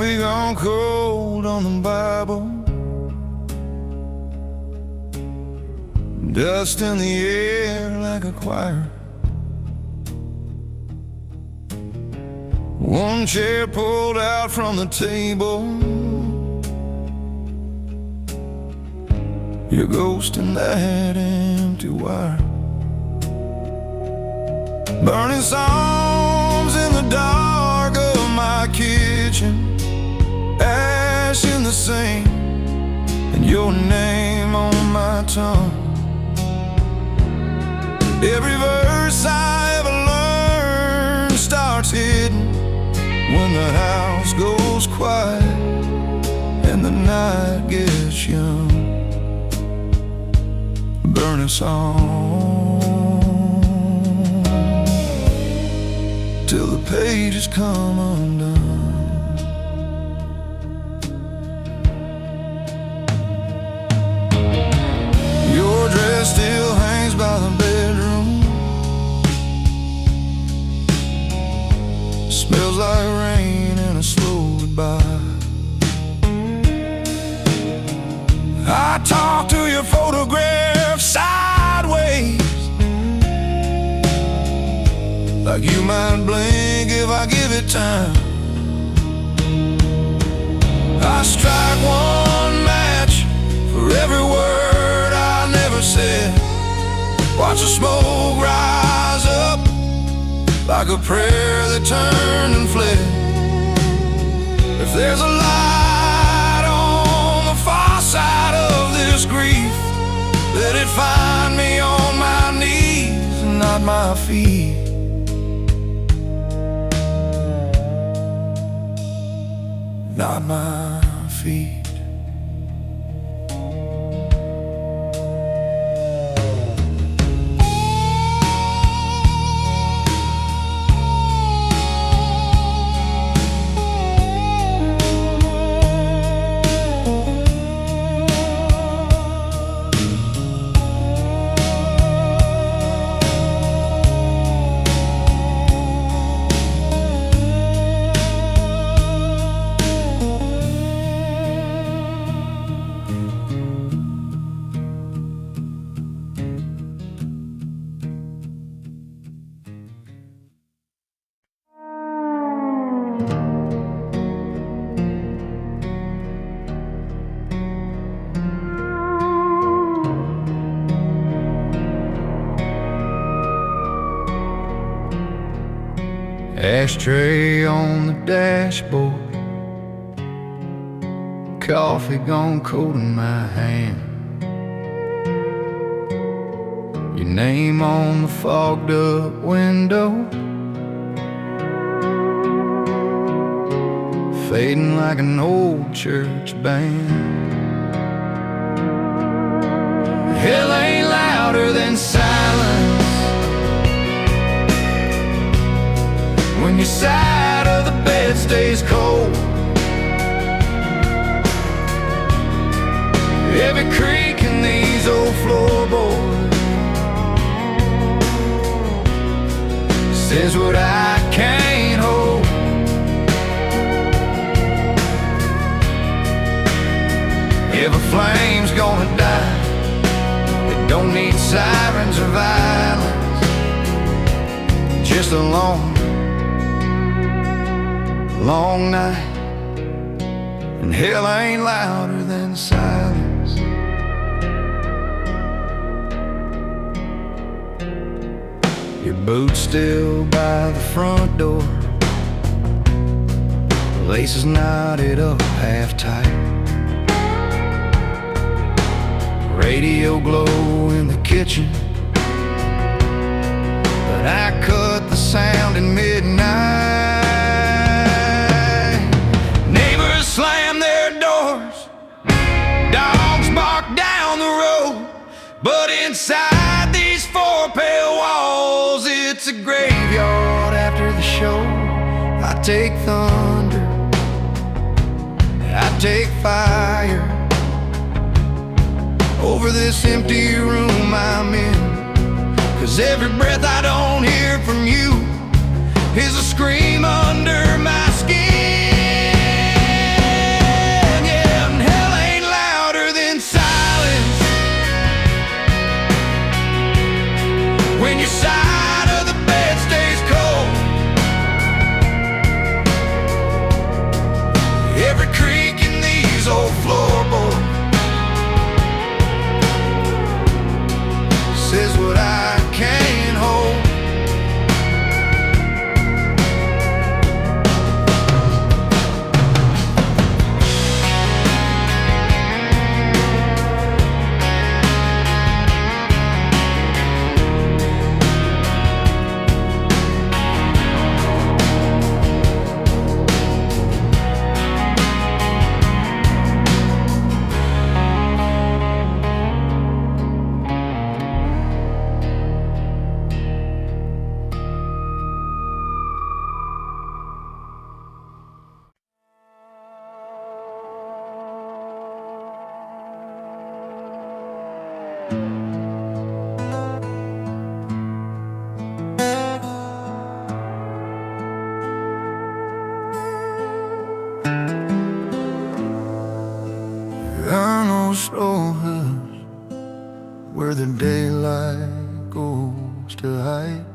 Coffee gone cold on the Bible, dust in the air like a choir. One chair pulled out from the table, your ghost in that empty wire. Burning songs in the dark of my kitchen, ash in the sink, and your name on my tongue. Every verse I ever learned starts hidden when the house goes quiet and the night gets young. Burn a song till the pages come undone. Your dress still hangs by the bedroom, smells like rain and a slow goodbye. I talk to your photograph sideways, like you might blink if I give it time. I strike one match for every word I never said, watch the smoke rise up like a prayer that turned and fled. If there's a light on the far side of this grief, let it find me on my knees and not my feet. Not my feet. Ashtray on the dashboard, coffee gone cold in my hand. Your name on the fogged up window, fading like an old church band. Hell ain't louder than silence when your side of the bed stays cold. Every creak in these old floorboards says what I can't hold. If a flame's gonna die, it don't need sirens or violence, just a long night, and hell ain't louder than silence. Your boots still by the front door, laces knotted up half tight, radio glow in the kitchen, but I cut the sound in midnight. Slam their doors, dogs bark down the road, but inside these four pale walls, it's a graveyard after the show. I take thunder, I take fire over this empty room I'm in, 'cause every breath I don't hear from you is a scream under my skin. no slow hush where the daylight goes to hide.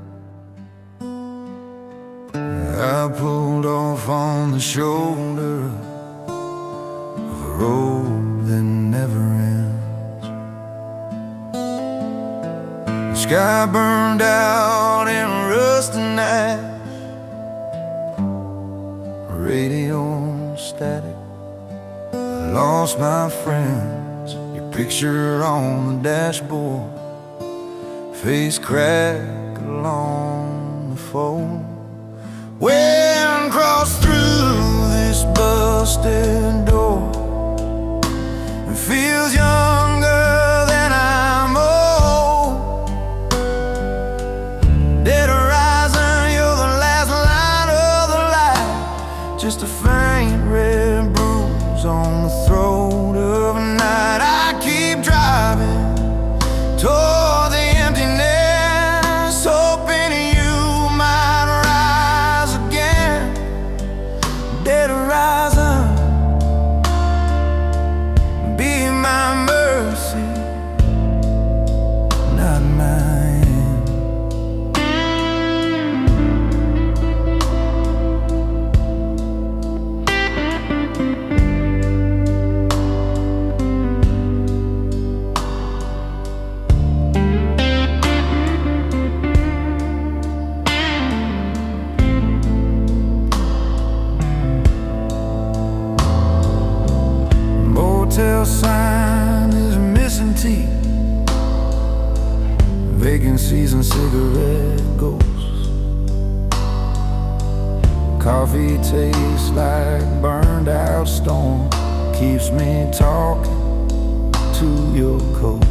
I pulled off on the shoulder of a road that never ends. The sky burned out in rusty night, radio static. I lost my friends, your picture on the dashboard, face crack along the phone. Wind crossed through this busted door. It feels younger than I'm old. Dead horizon, you're the last line of the light. Just a faint red bruise on the throat of a night. I keep driving toward the emptiness, hoping you might rise again. Dead horizon, be my mercy, not mine. Motel sign is missing teeth, vacancies and cigarette ghosts. Coffee tastes like burned out stone, keeps me talking to your coat.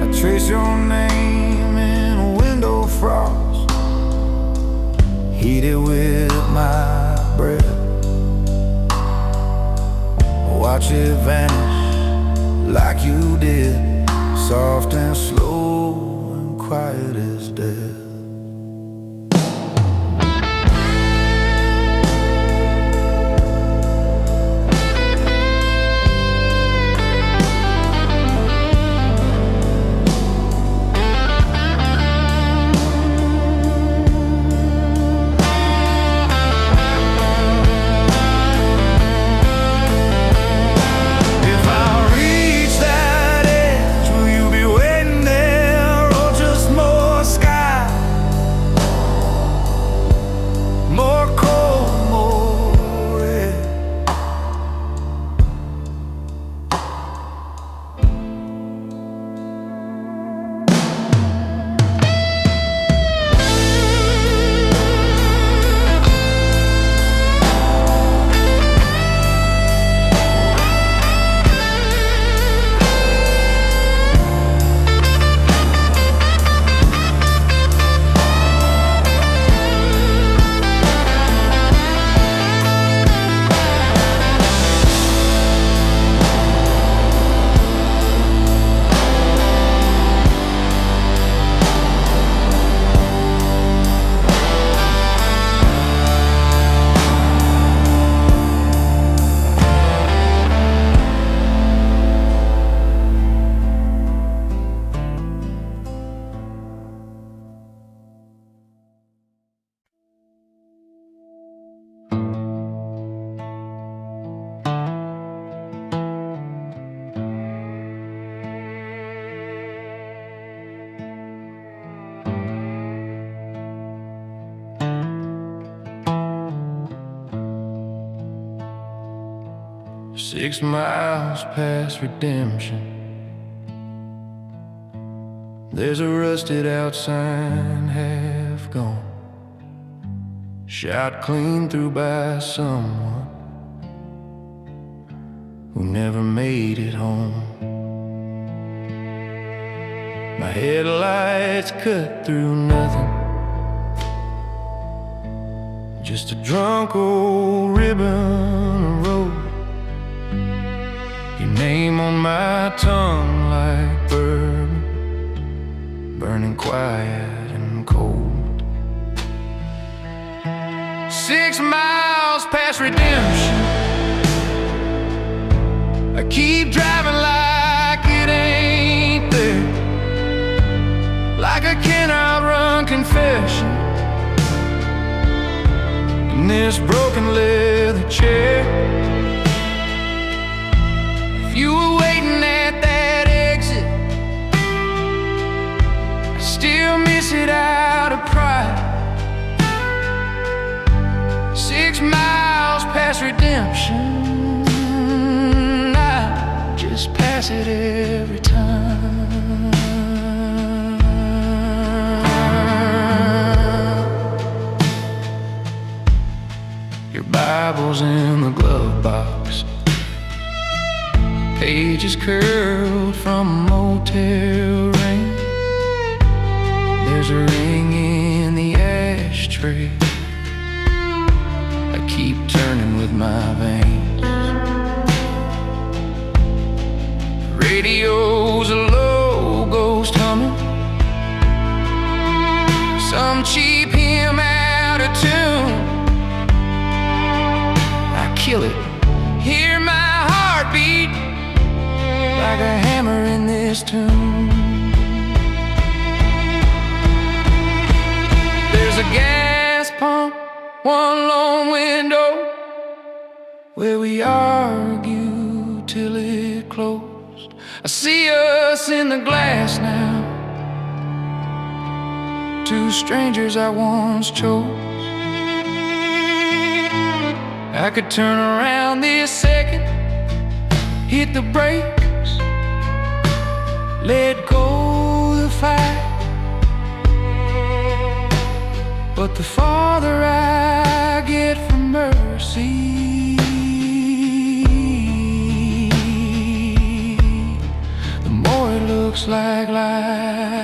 I trace your name in a window frost, heat it with my breath. Watch it vanish like you did, soft and slow and quiet as death. Six miles past redemption, there's a rusted out sign, half gone, shot clean through by someone who never made it home. My headlights cut through nothing, just a drunk old ribbon of road. Your name on my tongue like bourbon, burning quiet and cold. 6 miles past redemption, Keep driving like it ain't there, like I can't outrun confession in this broken leather chair. If you were waiting at that exit, I still miss it out of pride. 6 miles past redemption, I just pass it every time. Your Bible's in the glove box, pages curled from a motel ring. There's a ring in the ashtray, I keep turning with my veins. Radio's a low ghost humming, some cheap hymn out of tune. I kill it, hear my heartbeat like a hammer in this tune. There's a gas pump, one lone window, where we argue till it closed. I see us in the glass now, 2 strangers I once chose. I could turn around this second, hit the brakes, let go the fight. But the farther I get from mercy, the more it looks like life.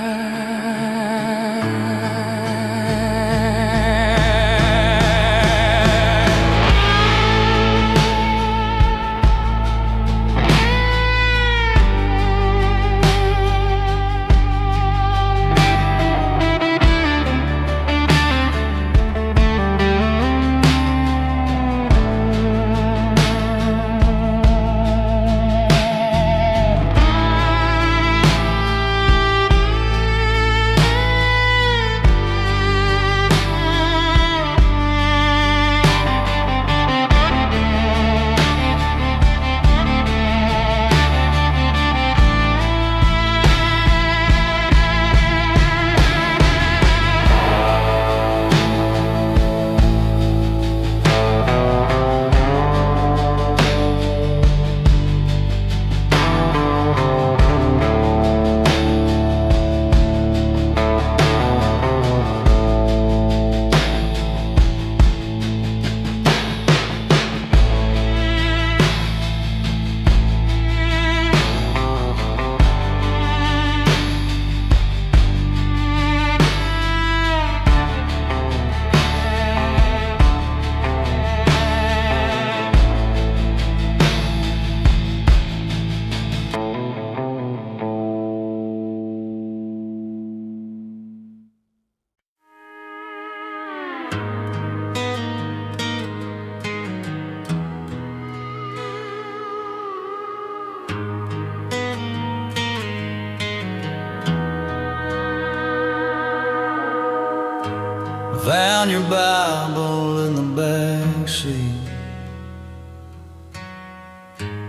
Found your Bible in the back seat,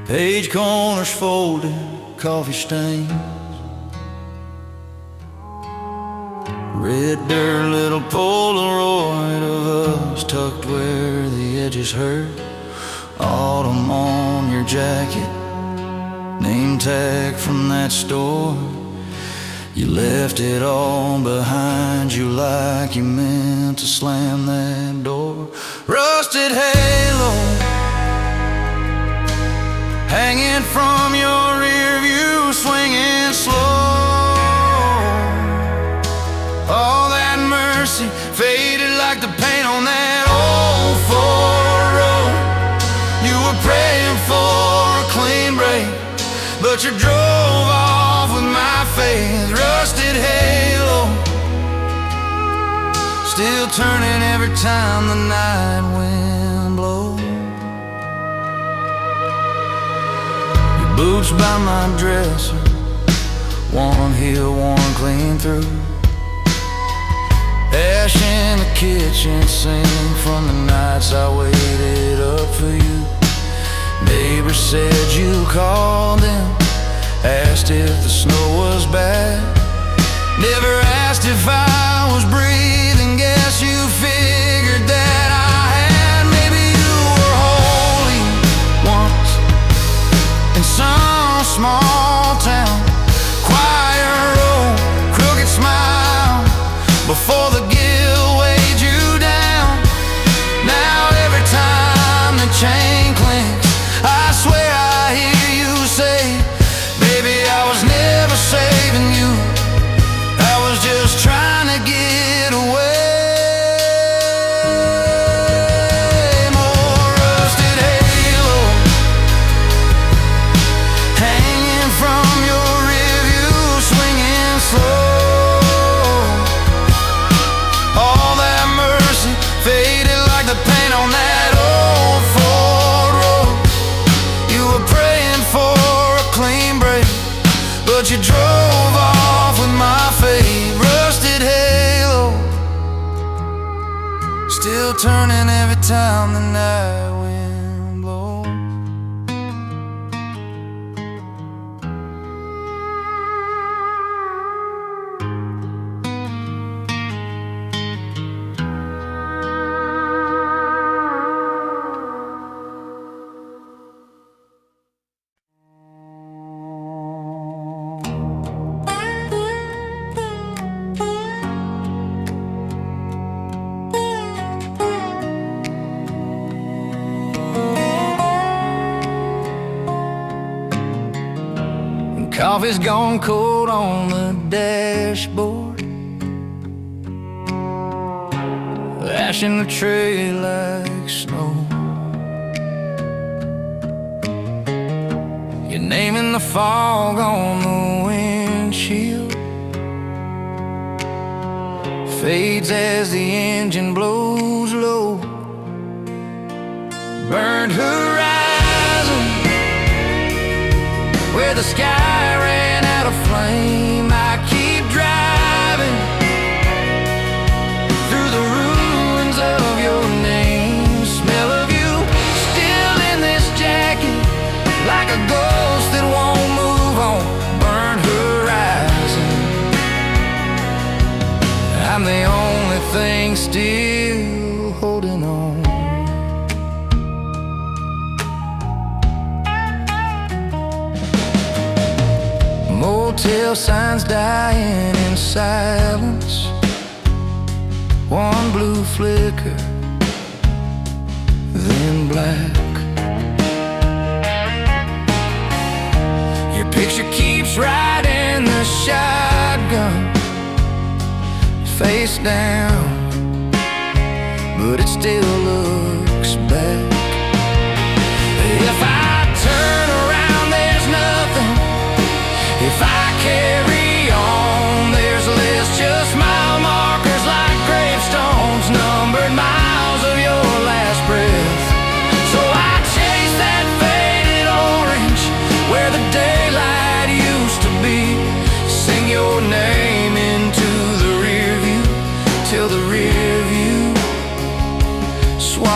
page corners folded, coffee stains, red dirt little Polaroid of us tucked where the edges hurt. Autumn on your jacket, name tag from that store. You left it all behind you like you meant to slam that door. Rusted halo hanging from your rear view, swinging slow. All that mercy faded like the paint on that old Ford road. You were praying for a clean break, but you drove off with my faith. Rusted halo, still turning every time the night wind blows. Your books by my dresser, one heel worn clean through. Ash in the kitchen sink from the nights I waited up for you. Neighbor said you called them, asked if the snow was bad. Never asked if I was breathing, guess you figured that I had. Maybe you were holy once in some small town, choir roll, crooked smile, before the guilt weighed you down. Now every time the chain clinks, I swear I hear you say, baby, I was never saving you, I was just trying to get away. More rusted halo hanging from your rearview, swinging slow. All that mercy faded like the paint on that old Ford road. You were praying for a clean break, but you drove off with my fate. Rusted halo, still turning every time the night wind blows. Coffee's gone cold on the dashboard, ash in the tray like snow. Your name in the fog on the windshield fades as the engine blows low. Burned horizon, where the sky ran out of flame. I keep driving through the ruins of your name. Smell of you still in this jacket, like a ghost that won't move on. Burnt horizon, I'm the only thing still holding on. Motel signs dying in silence, one blue flicker, then black. Your picture keeps riding the shotgun, face down, but it still looks back. If I turn around, there's nothing. If I carry on, there's less, just mile markers like gravestones, numbered miles of your last breath. So I chase that faded orange where the daylight used to be, sing your name into the rear view till the rear view swung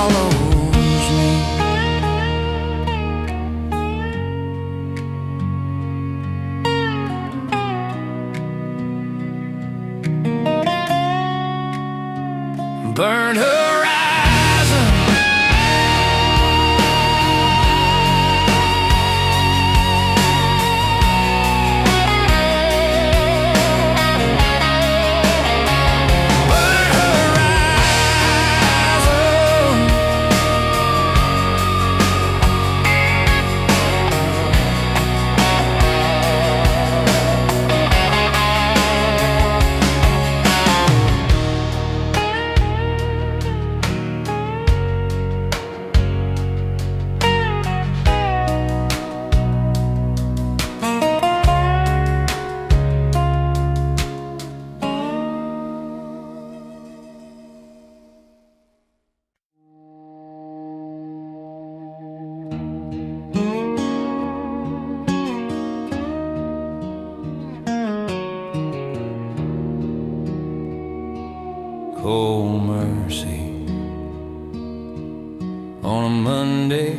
Monday,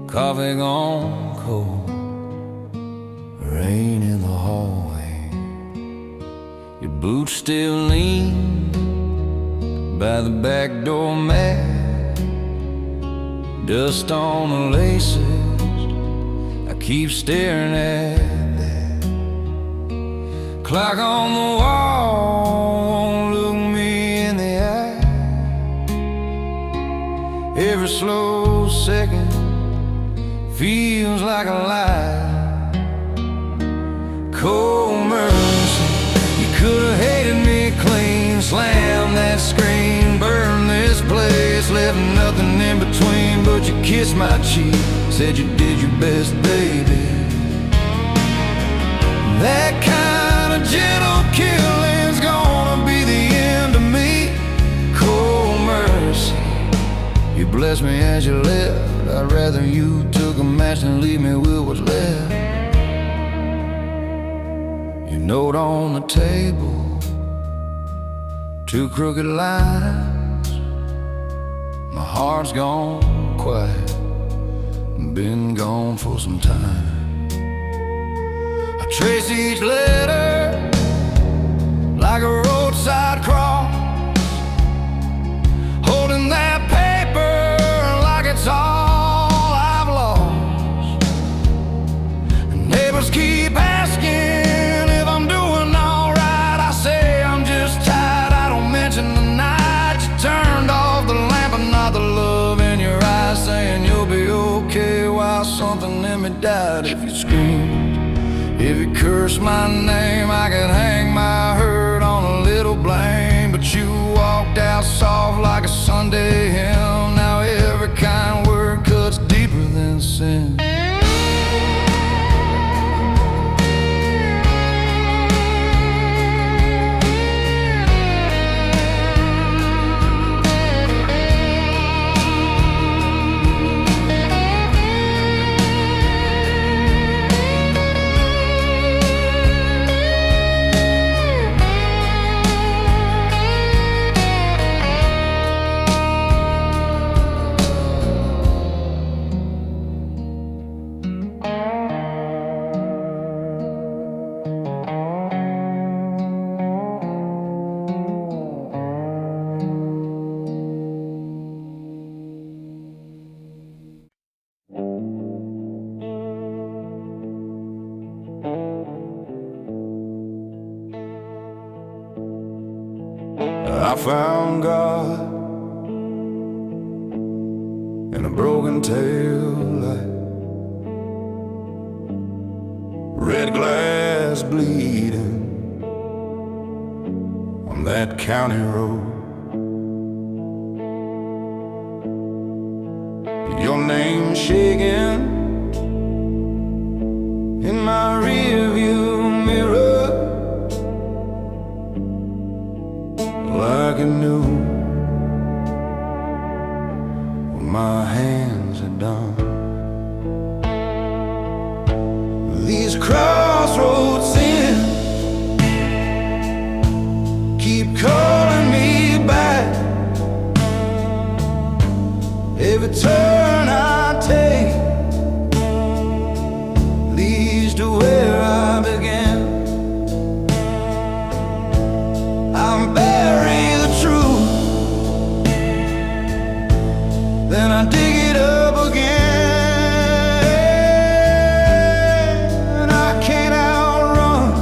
coffee gone cold, rain in the hallway, your boots still lean by the back door mat, dust on the laces, I keep staring at that clock on the wall, won't look me in the eye. Every slow second feels like a lie. Cold mercy, you could've hated me clean, slammed that screen, burned this place, left nothing in between. But you kissed my cheek, said you did your best, baby. That kind of gentle killing's gonna be the end of me. Cold mercy, you blessed me as you left. I'd rather you took a match than leave me with what's left. Your note on the table, two crooked lines. My heart's gone quiet, been gone for some time. I trace each letter like a roadside cross, holding that paper like it's all I've lost. And neighbors keep asking if I'm doing alright. I say I'm just tired, I don't mention the night you turned off the lamp and not the love in your eyes, saying you'll be okay while something in me died. If you screamed, if you cursed my name, I could hang my hurt on a little blame. But you walked out soft like a Sunday hymn. Now every kind word cuts deeper than sin. I found God in a broken tail light, red glass bleeding on that county road. Your name shaking in my rearview mirror, like I knew what my hands had done. These crossroads sin keep calling me back. Every turn I take leads to where I began. I'm bury the truth, then I dig it up again. I can't outrun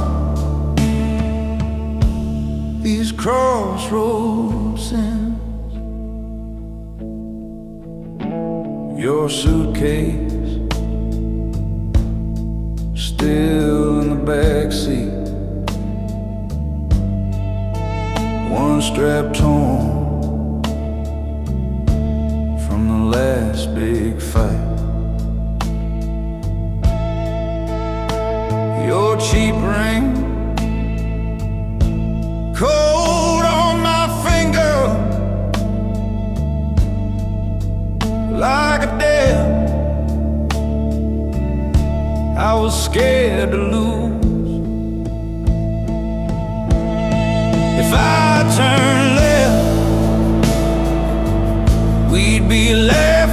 these crossroads sins. Your suitcase still in the backseat, one strap torn from the last big fight. Your cheap ring cold on my finger, like a death I was scared to lose. If I turn left, we'd be left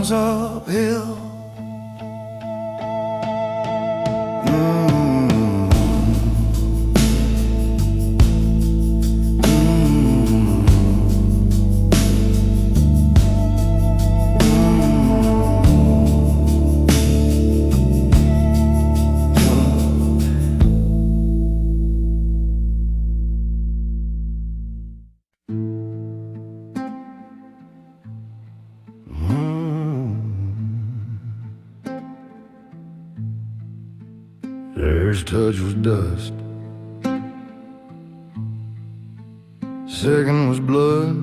songs uphill. First touch was dust, second was blood.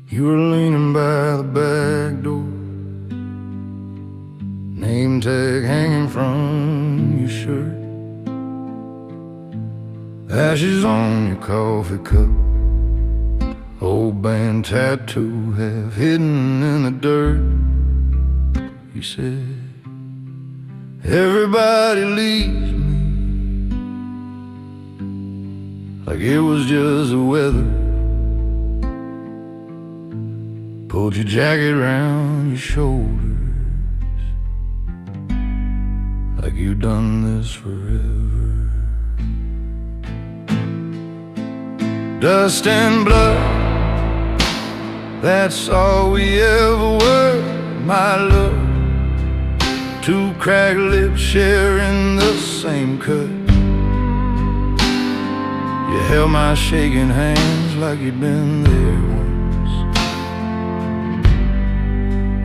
You were leaning by the back door, name tag hanging from your shirt, ashes on your coffee cup, old band tattoo half hidden in the dirt. You said, everybody leaves me, like it was just the weather. Pulled your jacket around your shoulders, like you'd done this forever. Dust and blood, that's all we ever were, my love. Two cracked lips sharing the same cut. You held my shaking hands like you'd been there once.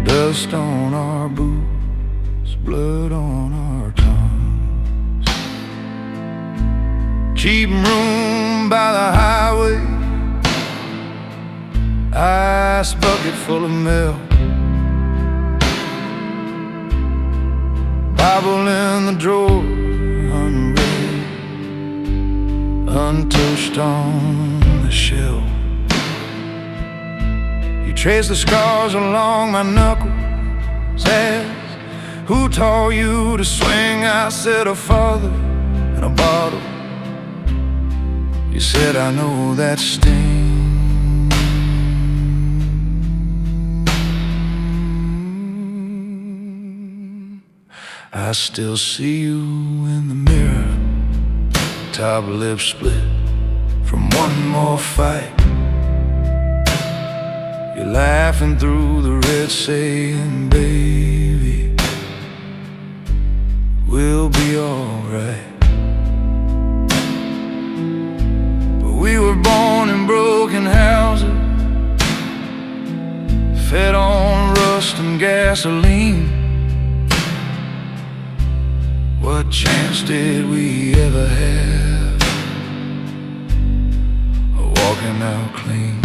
Dust on our boots, blood on our tongues. Cheap room by the highway, ice bucket full of milk, Bible in the drawer, unread, untouched on the shelf. You trace the scars along my knuckles, asked, who taught you to swing? I said, a father and a bottle. You said, I know that sting. I still see you in the mirror, top lip split from one more fight. You're laughing through the red, saying, baby, we'll be alright. But we were born in broken houses, fed on rust and gasoline. What chance did we ever have of walking out clean?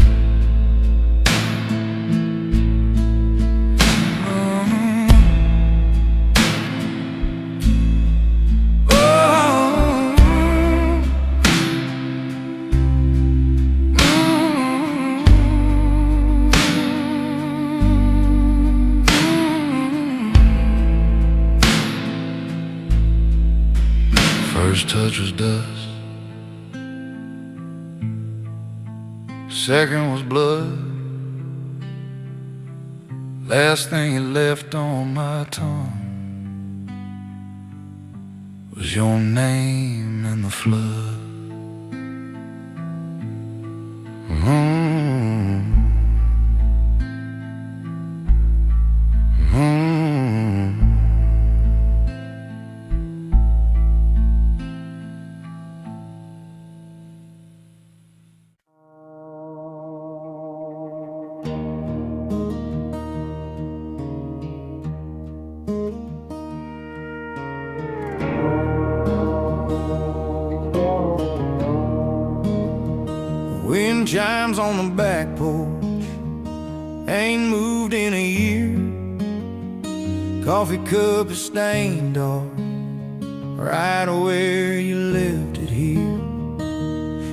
First touch was dust, second was blood. Last thing you left on my tongue was your name in the flood. Wind chimes on the back porch, ain't moved in a year. Coffee cup is stained dark, right where you left it here.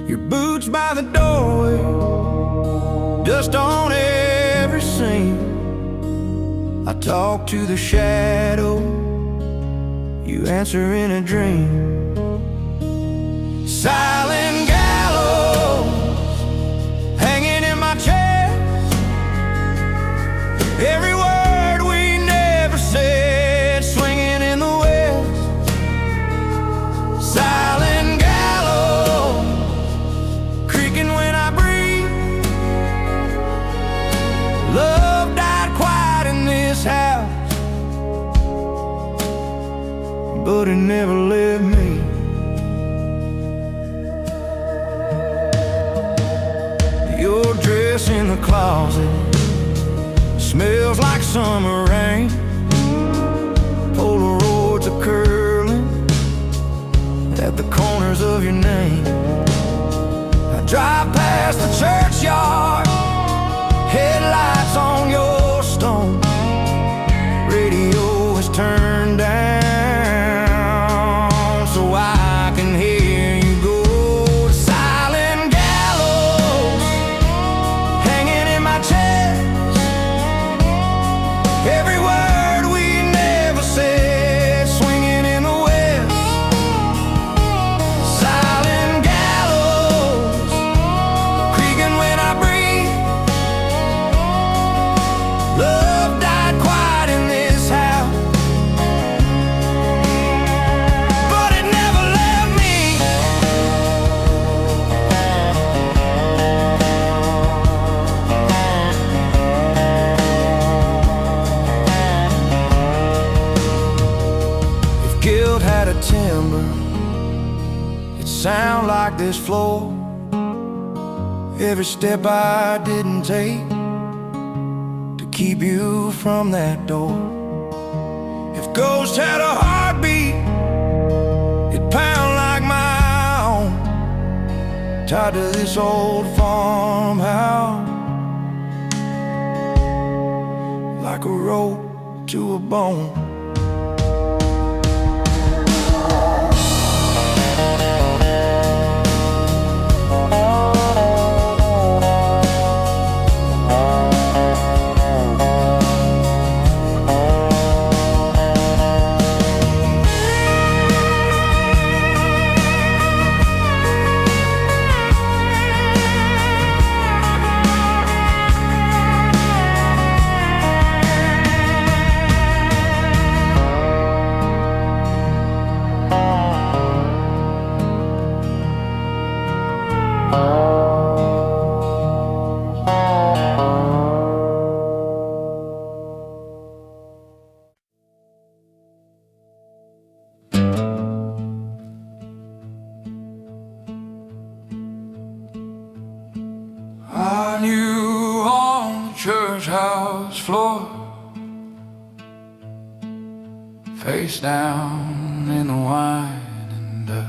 Your boots by the doorway, dust on every seam. I talk to the shadow, you answer in a dream. Silent gallows hanging in my chest, Love died quiet in this house, but it never left me. Your dress in the closet smells like summer rain. Polaroids are curling at the corners of your name. I drive past the churchyard, headlights on your stone. Radio is turned down so I can hear you go. The silent gallows hanging in my chest. Every word we never said swinging in the west. Silent gallows creaking when I breathe. Love died quiet in this house, but it never left me. If guilt had a timbre, it'd sound like this floor. Every step I didn't take to keep you from that door. If ghosts had a heartbeat, it'd pound like my own, tied to this old farmhouse like a rope to a bone. I knew on the church house floor, face down in the wine and dust,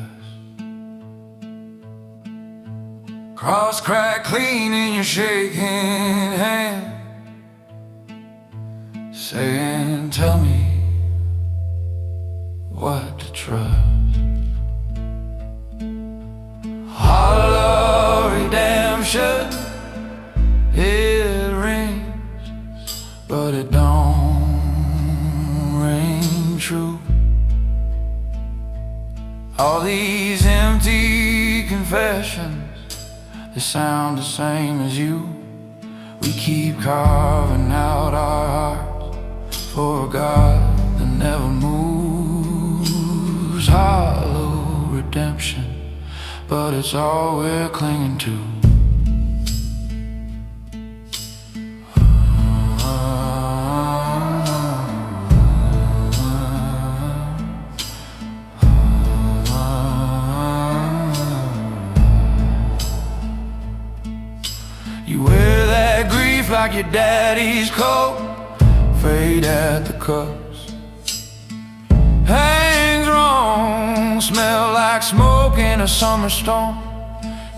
cross cracked clean in your shaking hand, saying, tell me what to trust. Hollow redemption, it rings, but it don't ring true. All these empty confessions, they sound the same as you. We keep carving out our hearts for a God that never moves. Hollow redemption, but it's all we're clinging to. You wear that grief like your daddy's coat, fade at the cuffs, hangs wrong, smell like smoke in a summer storm.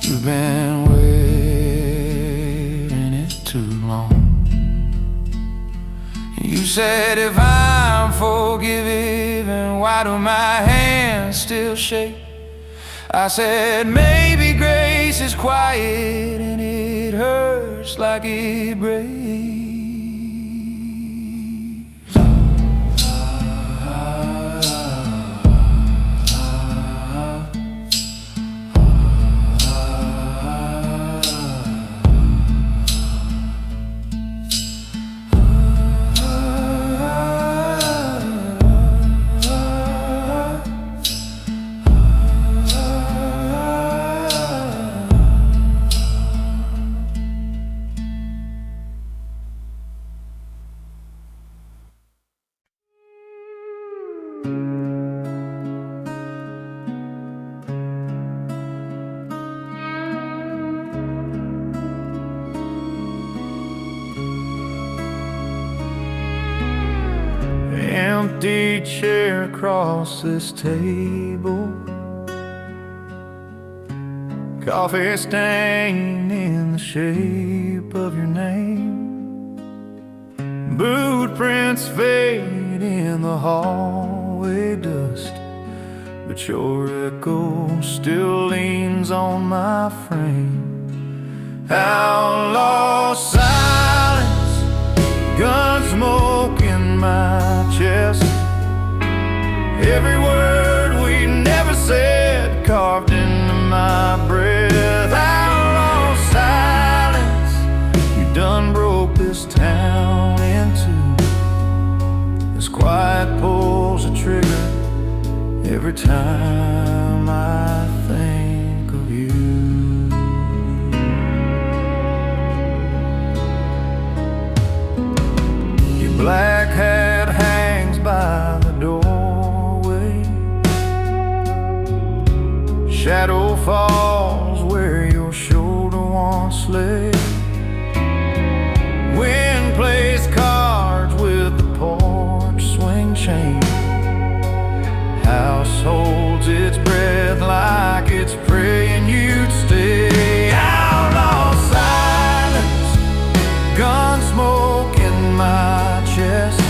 You've been waiting it too long. You said, if I'm forgiven, why do my hands still shake? I said, maybe grace is quiet and it hurts like it breaks. empty chair across this table, coffee stain in the shape of your name, boot prints fade in the hallway dust, but your echo still leans on my frame. Outlaw silence, gun smoke in my chest, every word we never said carved into my breath. Outlaw silence, you done broke this town in two. This quiet pulls a trigger every time I think of you. Your black hat hangs by the doorway, shadow falls where your shoulder once lay. Wind plays cards with the porch swing chain, house holds its breath like it's praying you'd stay. Outlaw silence, gun smoke in my chest,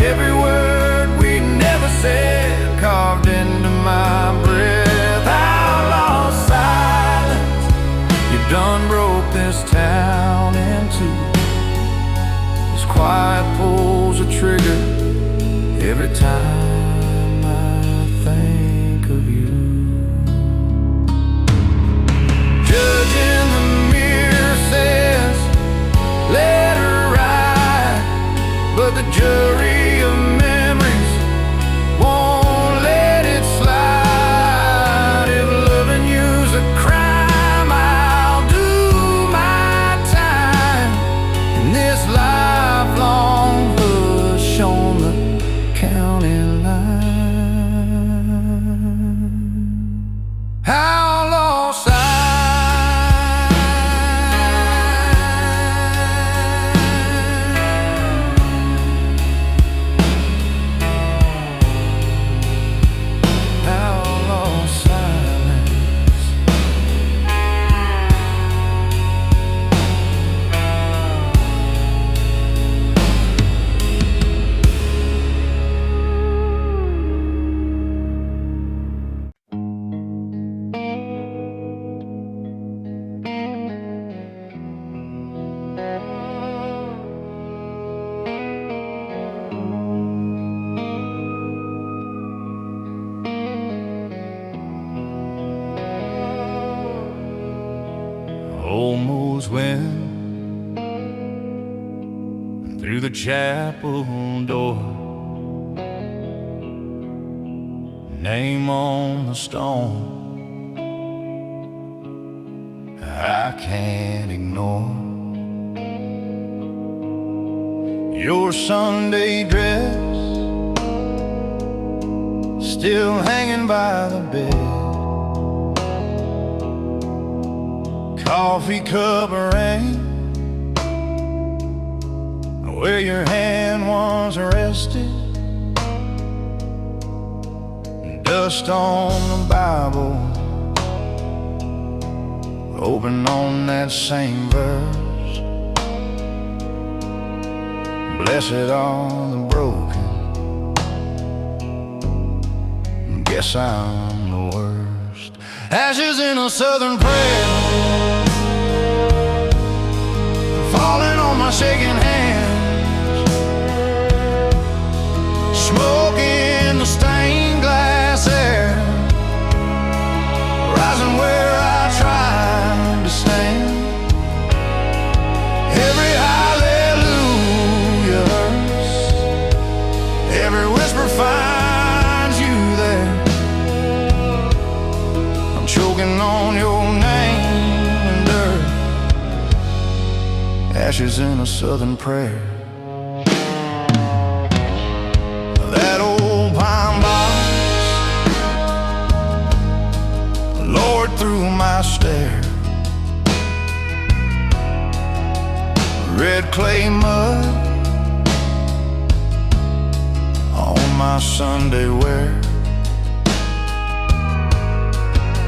every word we never said carved into my breath. Outlaw silence, you done broke this town in two. This quiet pulls a trigger every time I think of you. Judge in the mirror says, let her ride, but the jury of memories won't let it slide. If loving you's a crime, I'll do my time in this lifelong hush on the county line. Outlaw silence. Outlaw silence. Old moves wind through the chapel door, name on the stone I can't ignore. Your Sunday dress still hanging by the bed, coffee cup rain where your hand once rested, dust on the Bible open on that same verse. Blessed are the broken, guess I'm the worst. Ashes in a southern prayer falling on my shaking hands, smoke in the stained glass air, rising where I tried to stand. Every hallelujah hurts, every whisper finds you there. I'm choking on your name and dirt, ashes in a southern prayer. That old pine box lowered through my stair, red clay mud on my Sunday wear.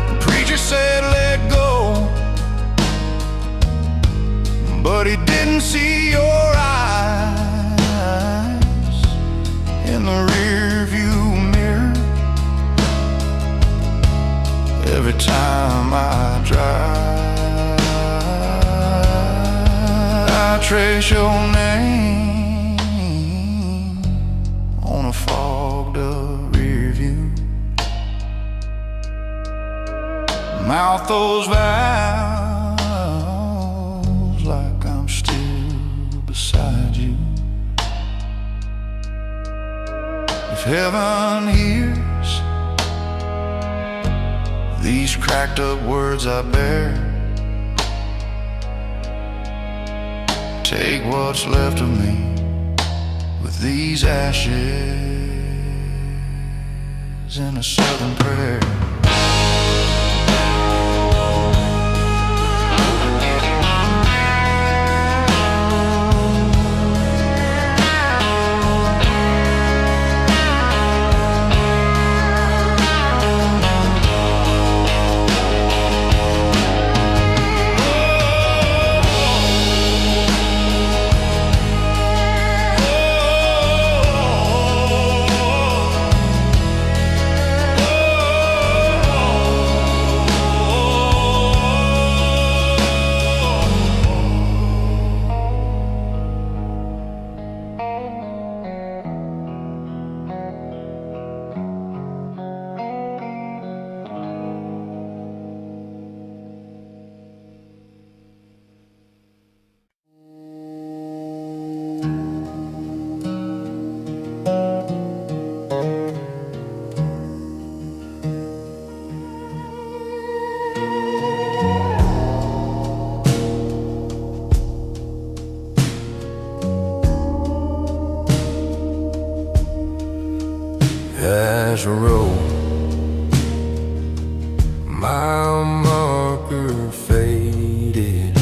The preacher said let go, but he didn't see your eyes in the rear view mirror. Every time I drive, I trace your name on a fogged up rear view. Mouth those vows like I'm still beside you. If heaven hears these cracked up words I bear, take what's left of me with these ashes in a southern prayer. As I roll, my marker faded.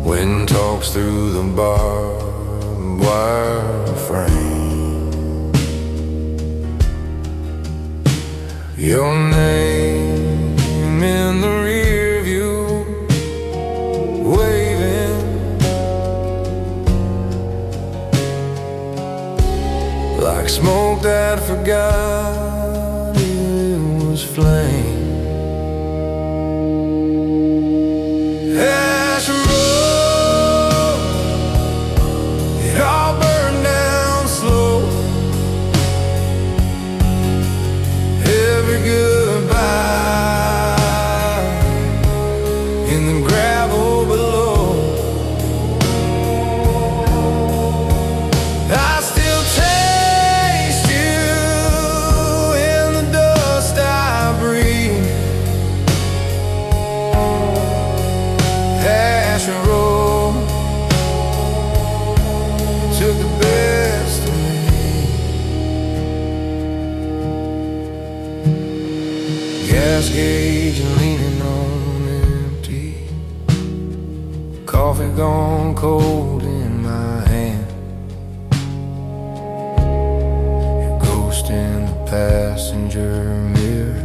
Wind talks through the barbed wire frame. Your name in the rear view, waving like smoke that forgot it was flame. As I roll, it all burned down slow. Every goodbye in the gravel below. I still taste you in the dust I breathe. Ash and roll took the best of me. Gas gauge leaning on empty, coffee gone cold in my hand. Your ghost in the passenger mirror,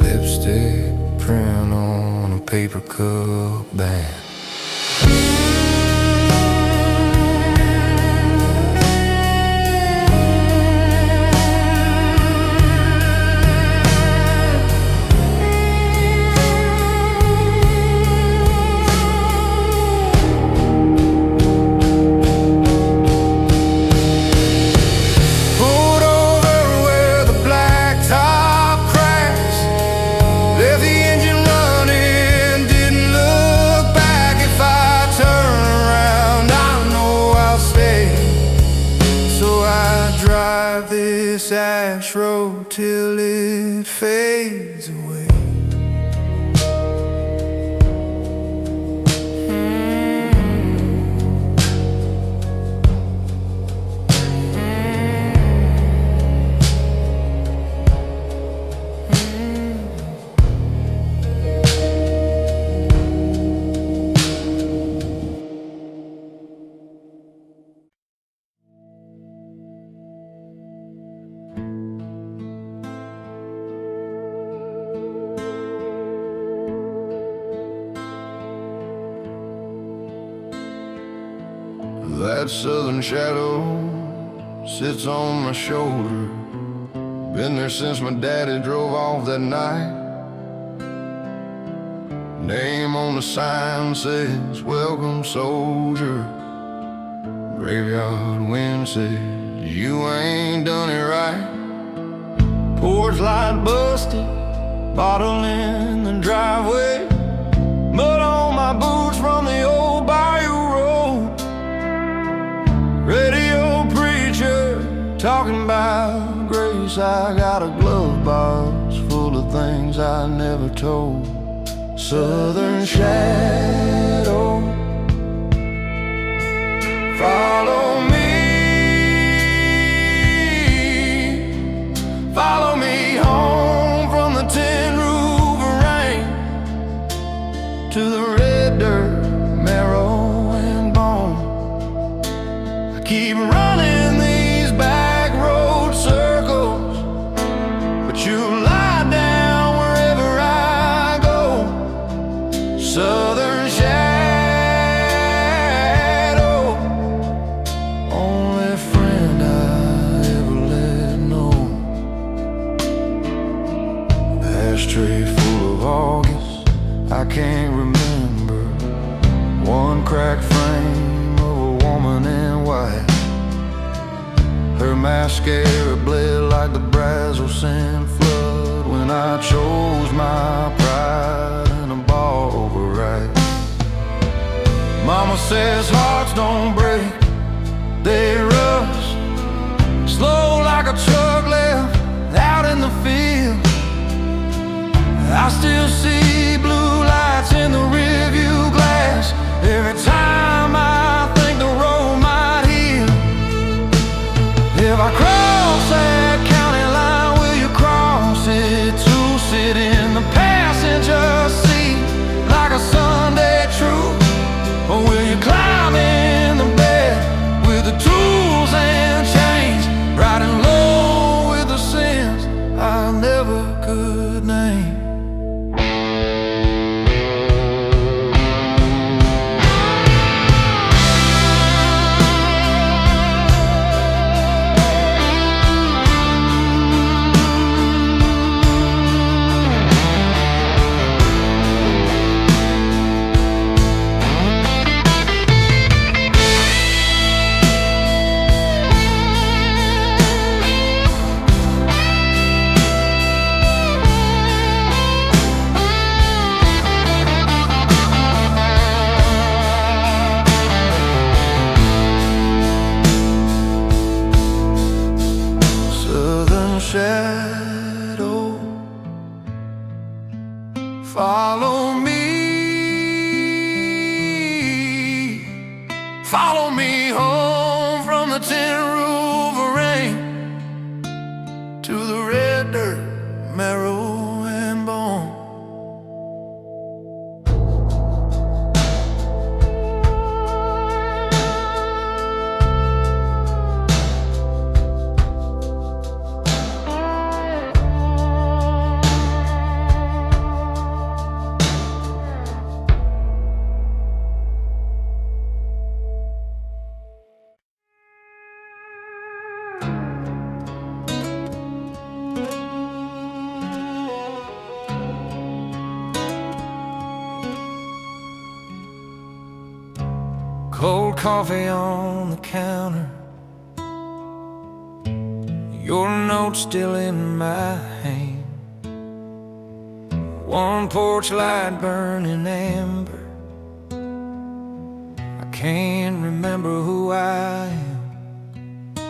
lipstick print on a paper cup band. Pulled over where the blacktop crashed, left the engine running, didn't look back. If I turn around, I know I'll stay. So I drive this ash road till it fades away. That southern shadow sits on my shoulder. Been there since my daddy drove off that night. Name on the sign says, "Welcome, soldier." Graveyard wind says, "You ain't done it right." Porch light busted, bottle in the driveway, mud on my boots from the old bayou road. Radio preacher talking about grace. I got a glove box full of things I never told. Southern shadow, follow me. Follow me home from the tin roof rain to the red dirt, marrow and bone. I keep running these back road circles, but you lie down wherever I go. Southern shadow, only friend I ever let know. Ashtray full of August, I can't remember. One cracked frame of a woman in white. Her mascara bled like the Brazos-San flood when I chose my pride in a ball override. Mama says hearts don't break, they rust. Slow like a truck left out in the field. I still see blue lights in the rearview glass every time I think the road might heal. If I cross that county line, will you cross it too? Sit in the passenger seat like a Sunday truth, or will you climb in the bed with the tools and chains, riding low with the sins I never could name? Shadow, follow me. Follow me home from the tin roof rain to the red dirt, marrow and bone. Cold coffee on the counter, your note still in my hand. One porch light burning amber. I can't remember who I am.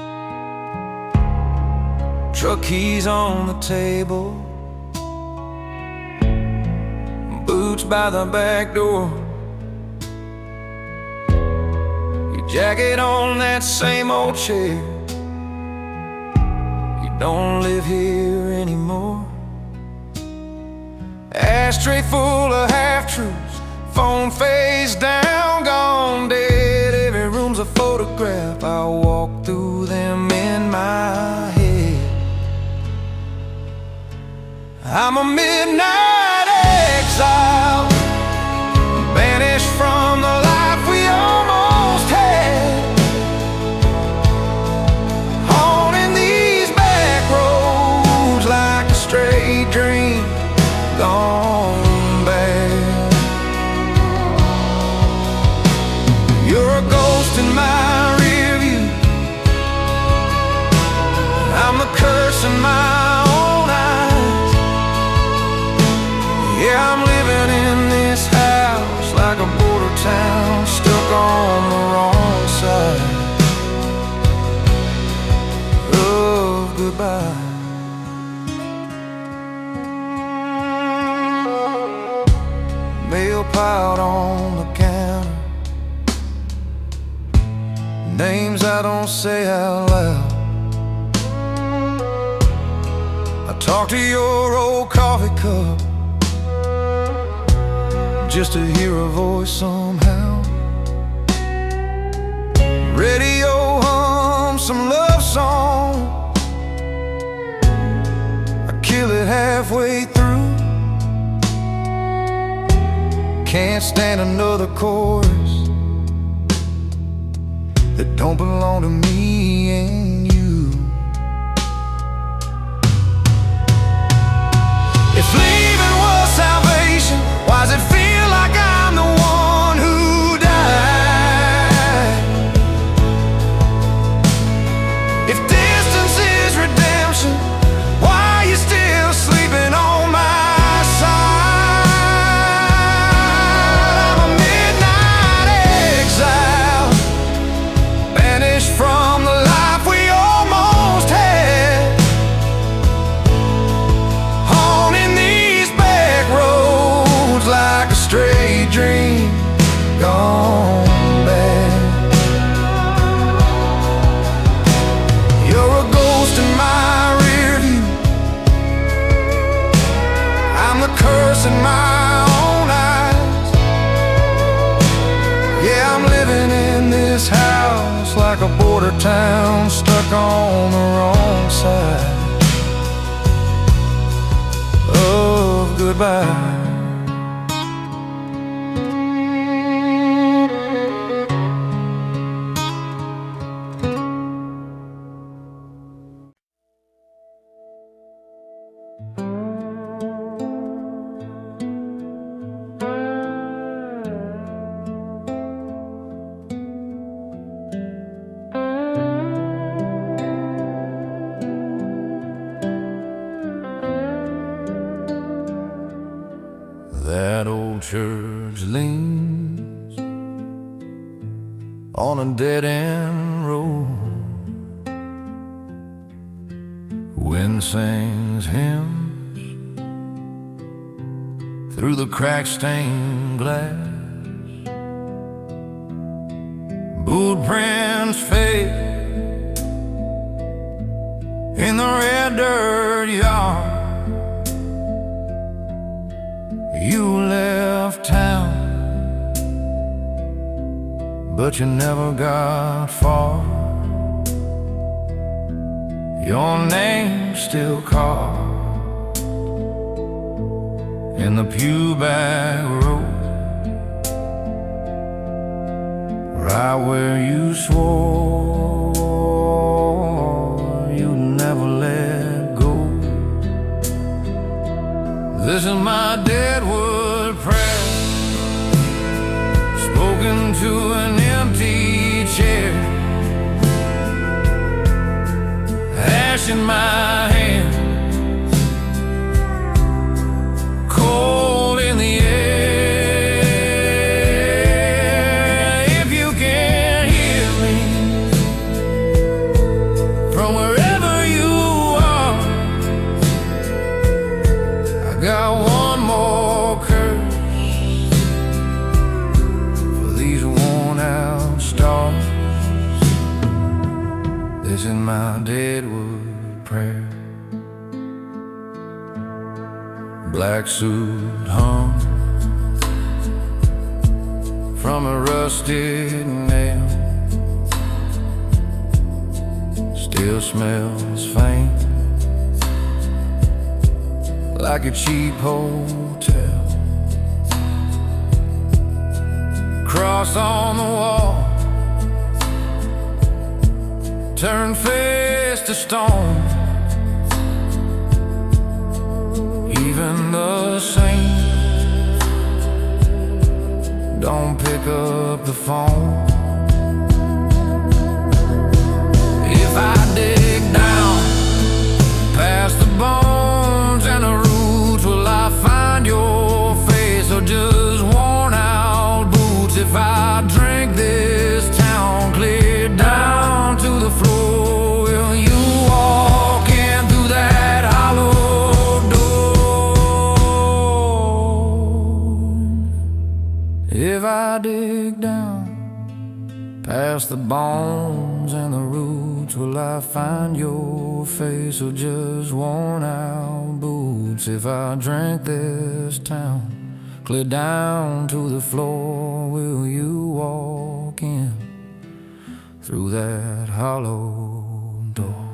Truck keys on the table, boots by the back door. Jacket on that same old chair. You don't live here anymore. Ashtray full of half-truths, phone face down, gone dead. Every room's a photograph, I walk through them in my head. I'm a midnight exile, banished from the life we almost had. town stuck on the wrong side of goodbye. Mail piled on the counter, names I don't say out loud. I talk to your old coffee cup just to hear a voice somehow. Radio hum some love song, I kill it halfway through. Can't stand another chorus that don't belong to me and you. If leaving was salvation, why does it feel like I'm the one who died? If distance is redemption, why are you still sleeping on my from the life we almost had, haunting these back roads like a stray dream gone bad. You're a ghost in my rear view, I'm the curse in my own eyes. Yeah, I'm living in this house like a border town stuck on the wrong side of goodbye. That old church leans on a dead-end road. Wind sings hymns through the crack-stained glass. Boot prints fade in the red dirt yard. You left town, but you never got far. Your name's still carved in the pew back row, right where you swore you'd never let go. This is my deadwood prayer, spoken to an empty chair. Ash in my hand, cold in the air. If you can hear me from wherever you are, I got one more curse for these worn out stars. This is my deadwood prayer. Black suit hung from a rusted nail, still smells faint like a cheap hotel. Cross on the wall, turn face to stone. Even the saints don't pick up the phone. If I dig down past the bones and the roots, will I find your face or just worn out boots? If I dig down past the bones and the roots, will I find your face or just worn out boots? If I drank this town clear down to the floor, will you walk in through that hollow door?